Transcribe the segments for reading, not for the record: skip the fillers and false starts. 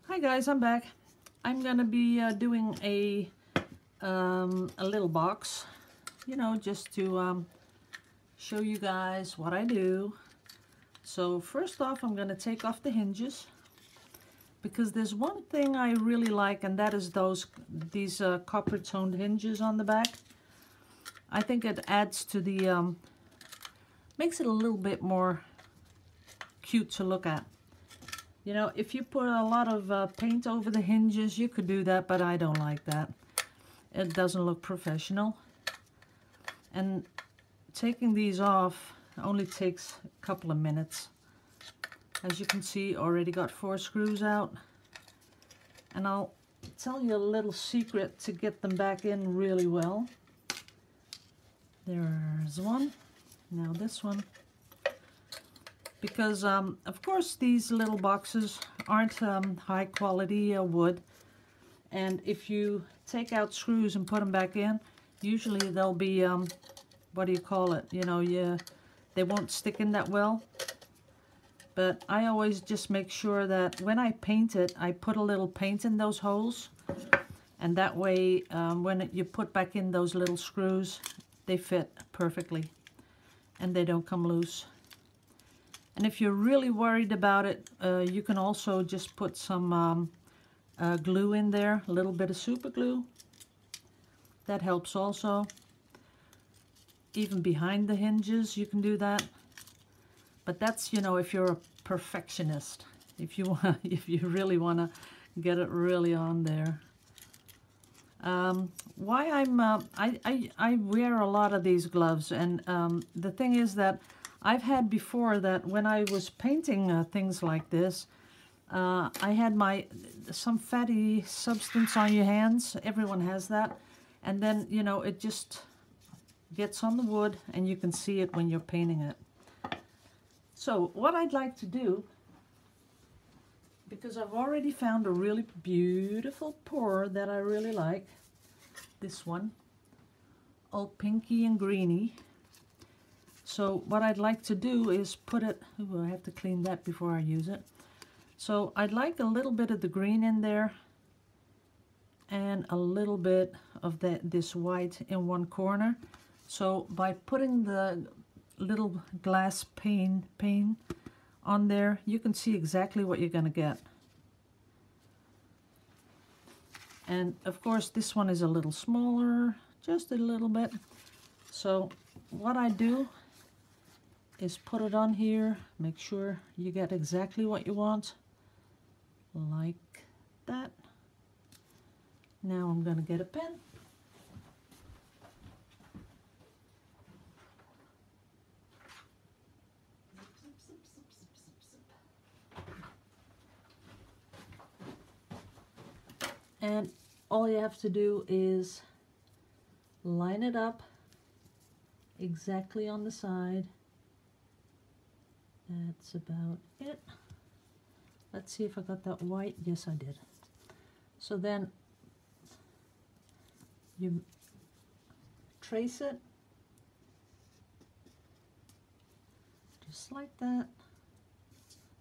Hi guys, I'm back. I'm gonna be doing a little box, you know, just to show you guys what I do. So first off, I'm gonna take off the hinges because there's one thing I really like, and that is these copper toned hinges on the back. I think it adds to the makes it a little bit more cute to look at. You know, if you put a lot of paint over the hinges, you could do that, but I don't like that. It doesn't look professional. And taking these off only takes a couple of minutes. As you can see, already got 4 screws out. And I'll tell you a little secret to get them back in really well. There's one. Now this one. Because of course these little boxes aren't high quality wood, and if you take out screws and put them back in, usually they'll be what do you call it, you know, they won't stick in that well. But I always just make sure that when I paint it, I put a little paint in those holes, and that way when you put back in those little screws, they fit perfectly and they don't come loose. And if you're really worried about it, you can also just put some glue in there, a little bit of super glue. That helps also. Even behind the hinges, you can do that. But that's, you know, if you're a perfectionist, if you really want to get it really on there. Why I wear a lot of these gloves, and the thing is that I've had before that when I was painting things like this, I had some fatty substance on your hands. Everyone has that. And then, you know, it just gets on the wood and you can see it when you're painting it. So what I'd like to do, because I've already found a really beautiful pour that I really like, this one, all pinky and greeny. So what I'd like to do is put it, ooh, I have to clean that before I use it. So I'd like a little bit of the green in there and a little bit of this white in one corner. So by putting the little glass pane on there, you can see exactly what you're gonna get. And of course this one is a little smaller, just a little bit. So what I do is put it on here, make sure you get exactly what you want, like that. Now I'm going to get a pen. And all you have to do is line it up exactly on the side. That's about it. Let's see if I got that white. Yes, I did. So then you trace it just like that.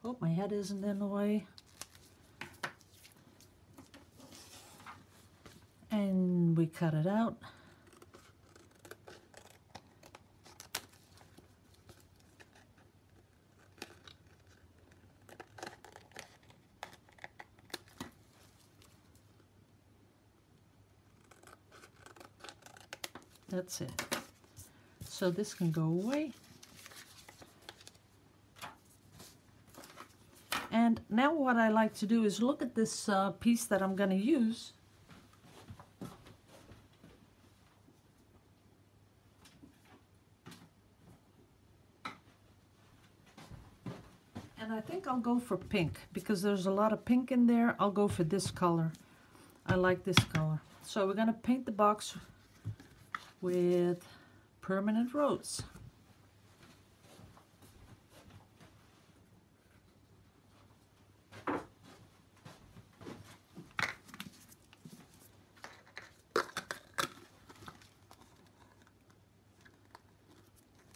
Hope my head isn't in the way. And we cut it out. That's it. So this can go away. And now what I like to do is look at this piece that I'm going to use. And I think I'll go for pink because there's a lot of pink in there. I'll go for this color. I like this color. So we're going to paint the box with permanent rose.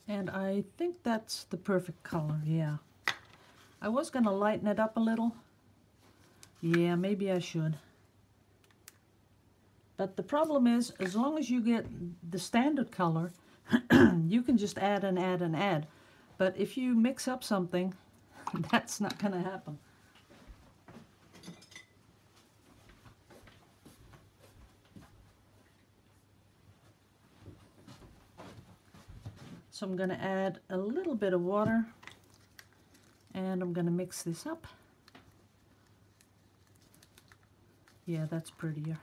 And I think that's the perfect color, yeah. I was going to lighten it up a little, Yeah, maybe I should. But the problem is, as long as you get the standard color, you can just add and add and add. But if you mix up something, that's not going to happen. So I'm going to add a little bit of water, and I'm going to mix this up. Yeah, that's prettier.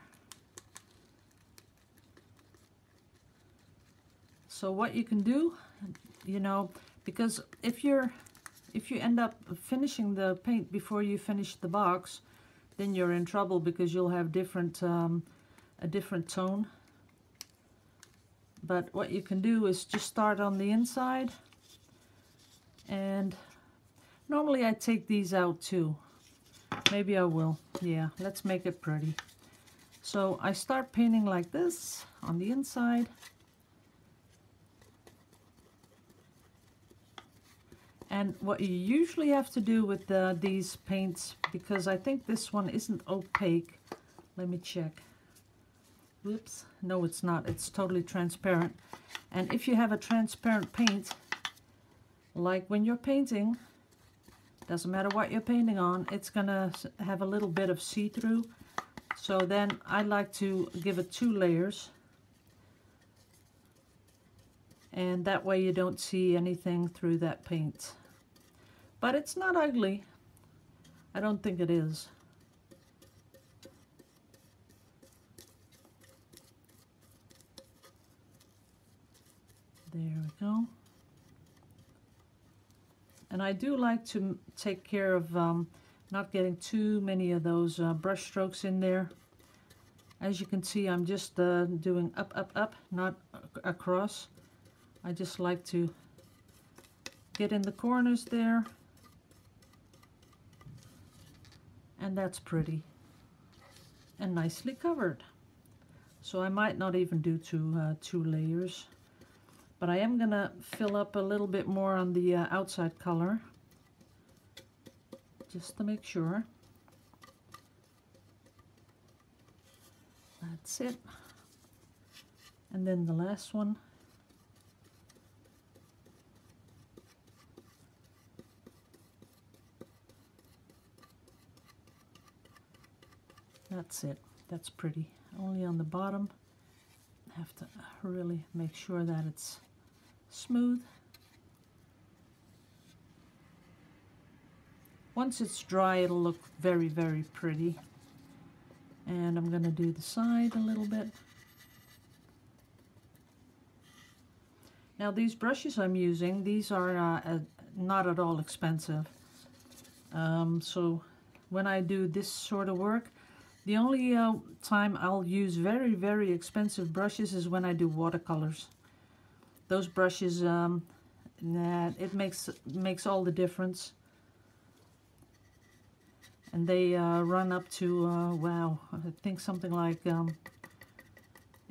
So what you can do, you know, because if you end up finishing the paint before you finish the box, then you're in trouble because you'll have a different tone. But what you can do is just start on the inside, and normally I take these out too. Maybe I will. Yeah, let's make it pretty. So I start painting like this on the inside. And what you usually have to do with these paints, because I think this one isn't opaque. Let me check. Whoops. No, it's not. It's totally transparent. And if you have a transparent paint, like when you're painting, doesn't matter what you're painting on, it's going to have a little bit of see-through. So then I like to give it 2 layers. And that way you don't see anything through that paint. But it's not ugly. I don't think it is. There we go. And I do like to take care of not getting too many of those brush strokes in there. As you can see, I'm just doing up, up, up, not across. I just like to get in the corners there. And that's pretty and nicely covered. So I might not even do two layers, but I am gonna fill up a little bit more on the outside color, just to make sure. That's it. And then the last one. That's it. That's pretty. Only on the bottom. Have to really make sure that it's smooth. Once it's dry, it'll look very, very pretty. And I'm going to do the side a little bit. Now these brushes I'm using, these are not at all expensive. So when I do this sort of work, the only time I'll use very, very expensive brushes is when I do watercolors. Those brushes, it makes all the difference. And they run up to, wow, I think something like,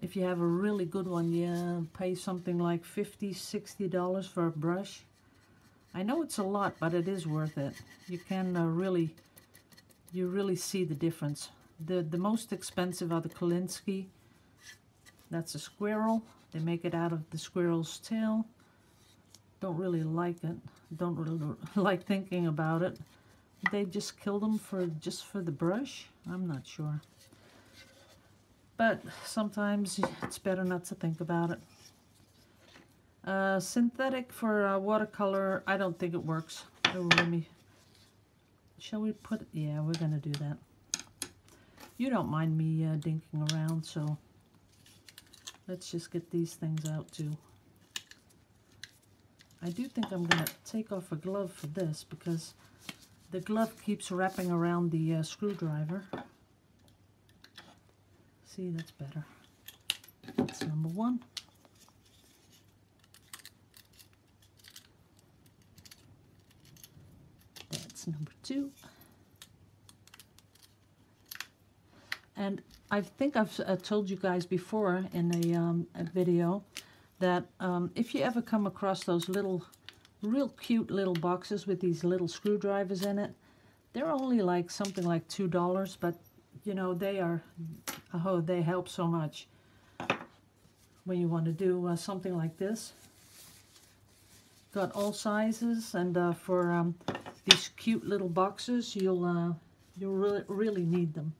if you have a really good one, you pay something like $50, $60 for a brush. I know it's a lot, but it is worth it. You can you really see the difference. The most expensive are the Kolinsky. That's a squirrel. They make it out of the squirrel's tail. Don't really like it. Don't really like thinking about it. They just killed them just for the brush? I'm not sure. But sometimes it's better not to think about it. Synthetic for watercolor, I don't think it works. Oh, shall we put, yeah, we're going to do that. You don't mind me dinking around, so let's just get these things out too. I do think I'm going to take off a glove for this because the glove keeps wrapping around the screwdriver. See, that's better. That's number 1. That's number 2. And I think I've told you guys before in a video that if you ever come across those real cute little boxes with these little screwdrivers in it, They're only like something like $2, but you know, they are, oh, they help so much when you want to do something like this. Got all sizes, and for these cute little boxes, you'll really need them.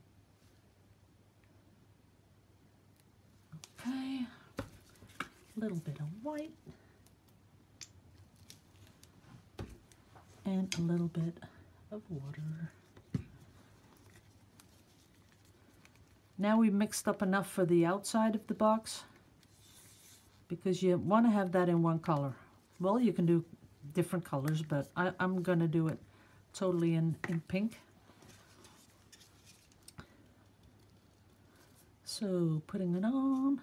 Okay, a little bit of white and a little bit of water. Now we mixed up enough for the outside of the box, because you want to have that in one color. Well, you can do different colors, but I'm going to do it totally in pink. So putting it on.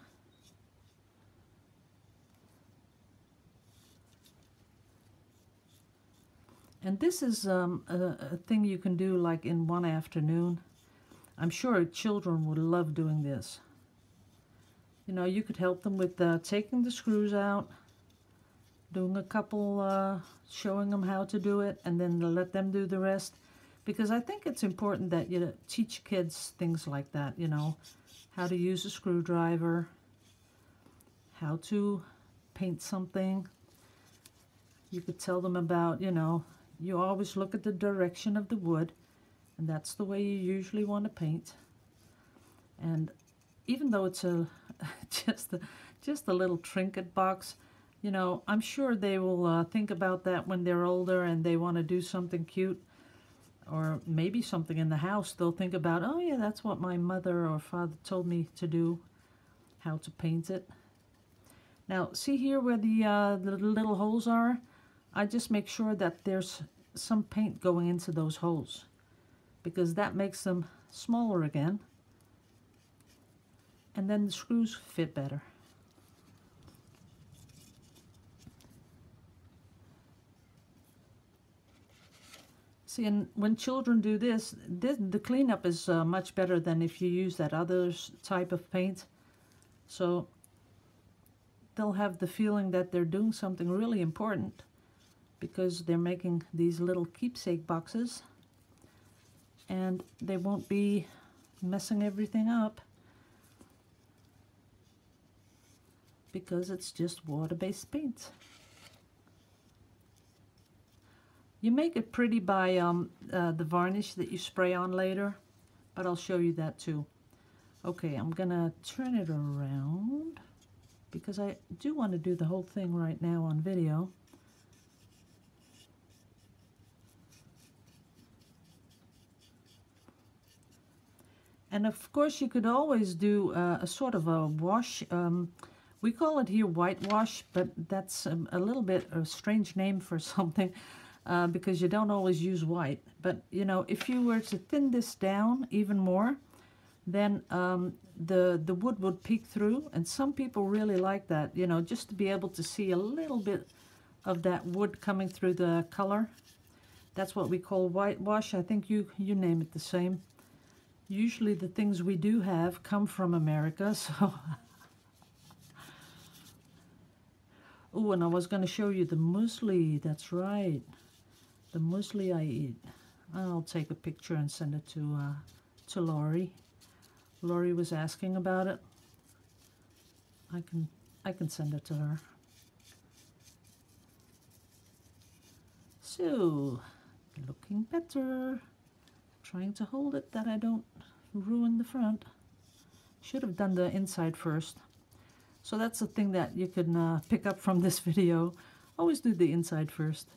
And this is a thing you can do like in one afternoon. I'm sure children would love doing this. You know, you could help them with taking the screws out, doing a couple, showing them how to do it, and then let them do the rest. Because I think it's important that you teach kids things like that, you know, how to use a screwdriver, how to paint something. You could tell them about, you know, you always look at the direction of the wood, and that's the way you usually want to paint. And even though it's a just a little trinket box, you know, I'm sure they will think about that when they're older and they want to do something cute, or maybe something in the house. They'll think about, oh yeah, that's what my mother or father told me to do, how to paint it. Now, see here where the little holes are? I just make sure that there's some paint going into those holes, because that makes them smaller again, and then the screws fit better. See, and when children do this, the cleanup is much better than if you use that other type of paint. So they'll have the feeling that they're doing something really important, because they're making these little keepsake boxes, and they won't be messing everything up, because it's just water-based paint. You make it pretty by the varnish that you spray on later, but I'll show you that too. Okay, I'm gonna turn it around, because I do want to do the whole thing right now on video. And of course you could always do a sort of a wash. We call it here whitewash, but that's a little bit a strange name for something, because you don't always use white. But you know, if you were to thin this down even more, then the wood would peek through, and some people really like that, you know, just to be able to see a little bit of that wood coming through the color. That's what we call whitewash. I think you name it the same. Usually the things we do have come from America, so. Oh, and I was going to show you the muesli. That's right, the muesli I eat. I'll take a picture and send it to Lori. Lori was asking about it. I can send it to her. So, looking better. Trying to hold it that I don't ruin the front. Should have done the inside first. So that's the thing that you can pick up from this video. Always do the inside first.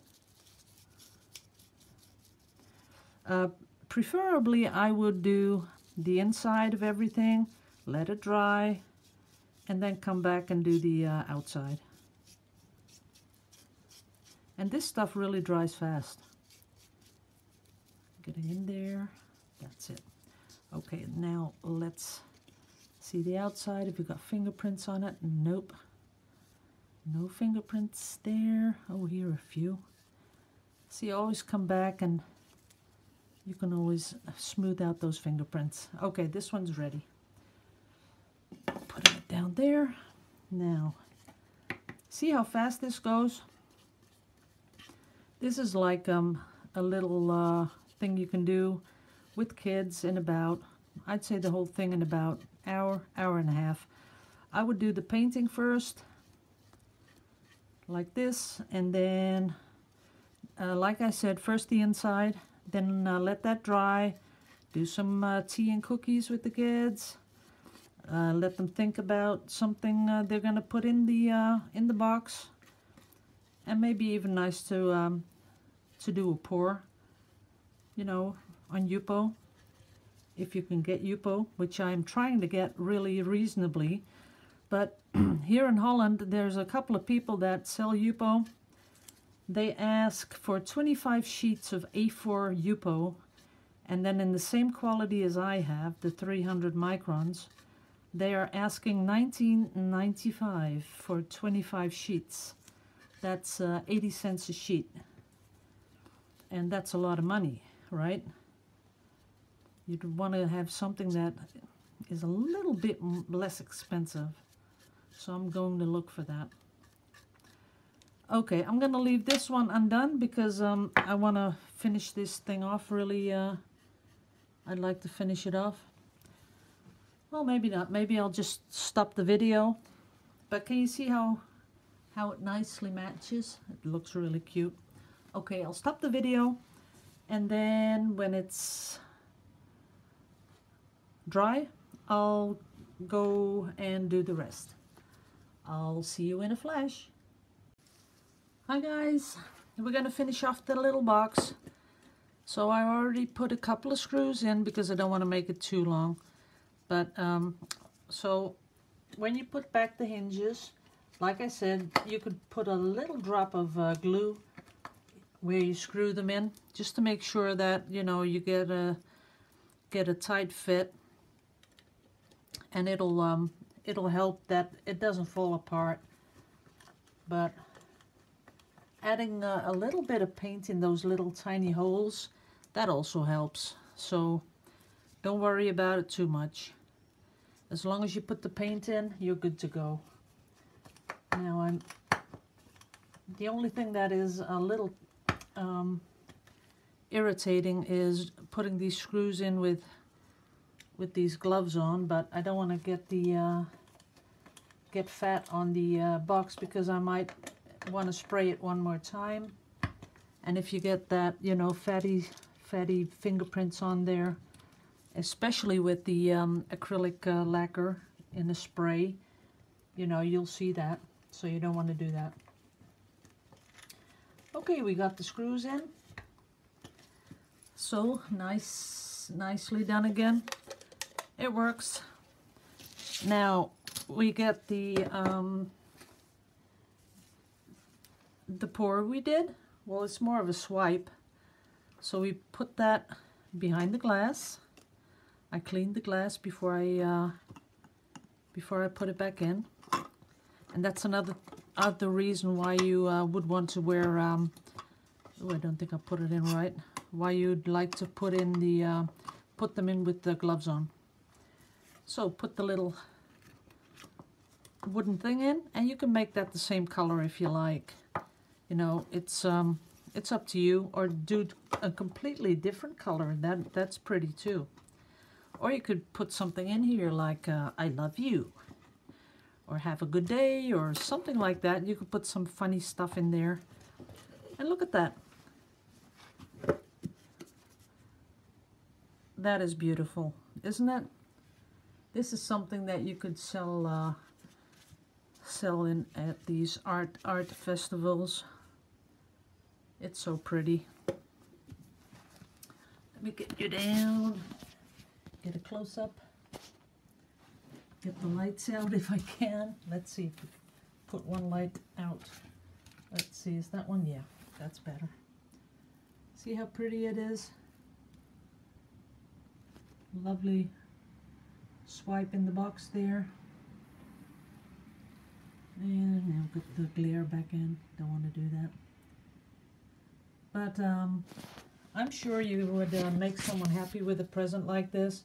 Preferably I would do the inside of everything, let it dry, and then come back and do the outside. And this stuff really dries fast. Getting in there, that's it. Okay, now let's see the outside. If you've got fingerprints on it, nope. No fingerprints there. Oh, here a few. See, always come back and you can always smooth out those fingerprints. Okay, this one's ready. Putting it down there. Now, see how fast this goes? This is like a little thing you can do with kids in about, I'd say the whole thing in about hour and a half. I would do the painting first, like this, and then, like I said, first the inside, then let that dry, do some tea and cookies with the kids, let them think about something they're gonna put in the box, and maybe even nice to do a pour, you know, on Yupo, if you can get Yupo, which I'm trying to get really reasonably. But here in Holland, there's a couple of people that sell Yupo. They ask for 25 sheets of A4 Yupo, and then in the same quality as I have, the 300 microns, they are asking $19.95 for 25 sheets. That's 80 cents a sheet. And that's a lot of money, right? You'd want to have something that is a little bit less expensive. So I'm going to look for that. Okay, I'm going to leave this one undone because I want to finish this thing off really. I'd like to finish it off. Well, maybe not. Maybe I'll just stop the video. But can you see how it nicely matches? It looks really cute. Okay, I'll stop the video, and then when it's dry, I'll go and do the rest. I'll see you in a flash. Hi guys, we're gonna finish off the little box. So I already put a couple of screws in because I don't want to make it too long. But so when you put back the hinges, like I said, you could put a little drop of glue where you screw them in, just to make sure that, you know, you get a tight fit, and it'll help that it doesn't fall apart. But adding a little bit of paint in those little tiny holes, that also helps. So don't worry about it too much. As long as you put the paint in, you're good to go. Now the only thing that is a little irritating is putting these screws in with these gloves on, but I don't want to get fat on the box, because I might want to spray it one more time. And if you get that, you know, fatty fingerprints on there, especially with the acrylic lacquer in the spray, you know, you'll see that. So you don't want to do that. Okay, we got the screws in. So nicely done again. It works. Now we get the pour we did. Well, it's more of a swipe. So we put that behind the glass. I cleaned the glass before I put it back in. And that's another reason why you would want to wear, oh, I don't think I put it in right, why you'd like to put them in with the gloves on. So put the little wooden thing in, and you can make that the same color if you like. You know, it's up to you, or do a completely different color. That's pretty too. Or you could put something in here like I love you, or have a good day, or something like that. You could put some funny stuff in there. And look at that. That is beautiful, isn't it? This is something that you could sell in at these art festivals. It's so pretty. Let me get you down. Get a close-up. Get the lights out if I can. Let's see if we put one light out. Let's see, is that one? Yeah, that's better. See how pretty it is? Lovely swipe in the box there. And now put the glare back in. Don't want to do that. But I'm sure you would make someone happy with a present like this.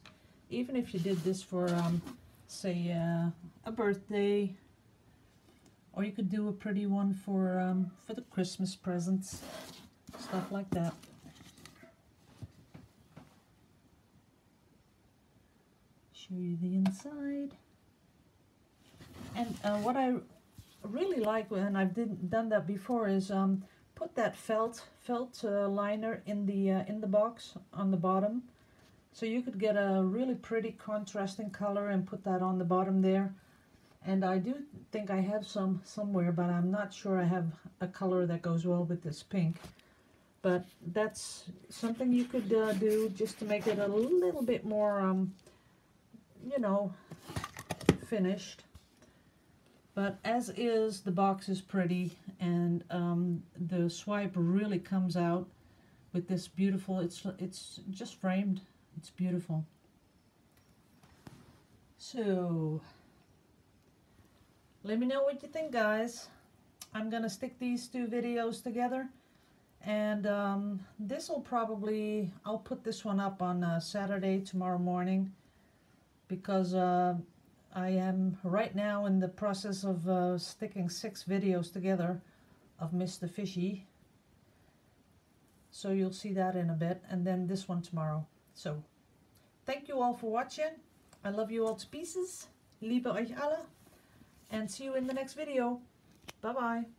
Even if you did this for, say, a birthday. Or you could do a pretty one for the Christmas presents. Stuff like that. show you the inside. And what I really like, and I've done that before, is put that felt liner in the box on the bottom, so you could get a really pretty contrasting color and put that on the bottom there. And I do think I have some somewhere, but I'm not sure I have a color that goes well with this pink. But that's something you could do just to make it a little bit more, you know, finished. But as is, the box is pretty, and the swipe really comes out with this beautiful, it's just framed. It's beautiful. So, let me know what you think, guys. I'm gonna stick these two videos together, and this will probably, I'll put this one up on Saturday, tomorrow morning, because I am right now in the process of sticking 6 videos together of Mr. Fishy. So you'll see that in a bit, and then this one tomorrow. So, thank you all for watching. I love you all to pieces. Liebe euch alle. And see you in the next video. Bye bye.